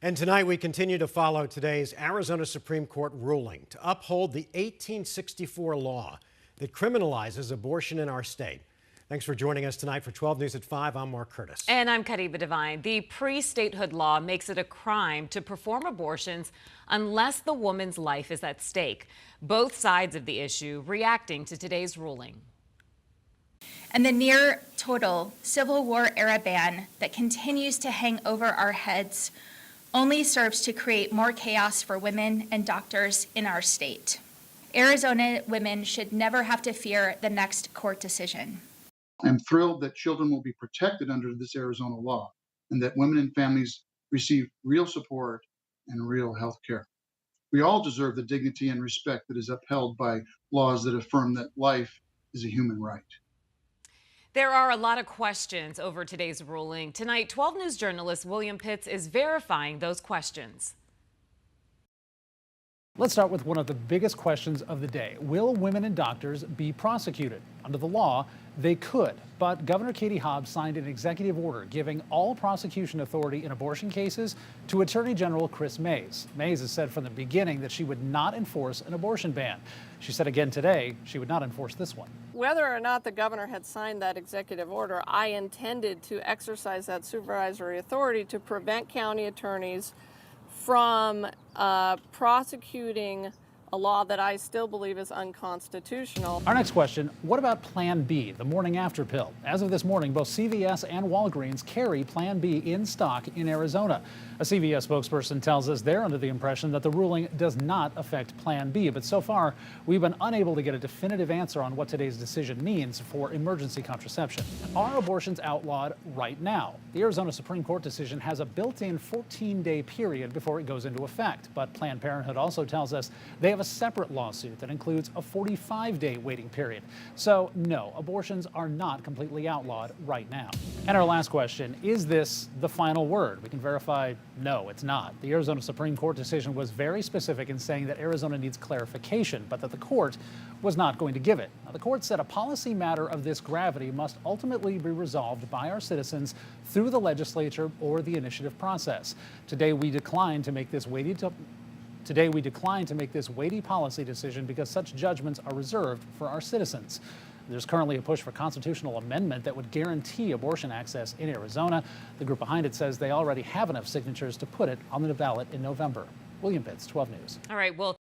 And tonight we continue to follow today's Arizona Supreme Court ruling to uphold the 1864 law that criminalizes abortion in our state. Thanks for joining us tonight for 12 News at 5. I'm Mark Curtis. And I'm Kadiba Devine. The pre-statehood law makes it a crime to perform abortions unless the woman's life is at stake. Both sides of the issue reacting to today's ruling. And the near total Civil War era ban that continues to hang over our heads only serves to create more chaos for women and doctors in our state. Arizona women should never have to fear the next court decision. I'm thrilled that children will be protected under this Arizona law and that women and families receive real support and real health care. We all deserve the dignity and respect that is upheld by laws that affirm that life is a human right. There are a lot of questions over today's ruling. Tonight, 12 News journalist William Pitts is verifying those questions. Let's start with one of the biggest questions of the day. Will women and doctors be prosecuted? Under the law, they could, but Governor Katie Hobbs signed an executive order giving all prosecution authority in abortion cases to Attorney General Chris Mays. Mays has said from the beginning that she would not enforce an abortion ban. She said again today she would not enforce this one. Whether or not the governor had signed that executive order, I intended to exercise that supervisory authority to prevent county attorneys from prosecuting a law that I still believe is unconstitutional. Our next question, what about Plan B, the morning after pill? As of this morning, both CVS and Walgreens carry Plan B in stock in Arizona. A CVS spokesperson tells us they're under the impression that the ruling does not affect Plan B, but so far we've been unable to get a definitive answer on what today's decision means for emergency contraception. Are abortions outlawed right now? The Arizona Supreme Court decision has a built-in 14-day period before it goes into effect, but Planned Parenthood also tells us they have a separate lawsuit that includes a 45-day waiting period. So no, abortions are not completely outlawed right now. And our last question, is this the final word? We can verify no, it's not. The Arizona Supreme Court decision was very specific in saying that Arizona needs clarification, but that the court was not going to give it. Now, the court said a policy matter of this gravity must ultimately be resolved by our citizens through the legislature or the initiative process. Today we decline to make this weighty policy decision because such judgments are reserved for our citizens. There's currently a push for constitutional amendment that would guarantee abortion access in Arizona. The group behind it says they already have enough signatures to put it on the ballot in November. William Pitts, 12 News. All right, well.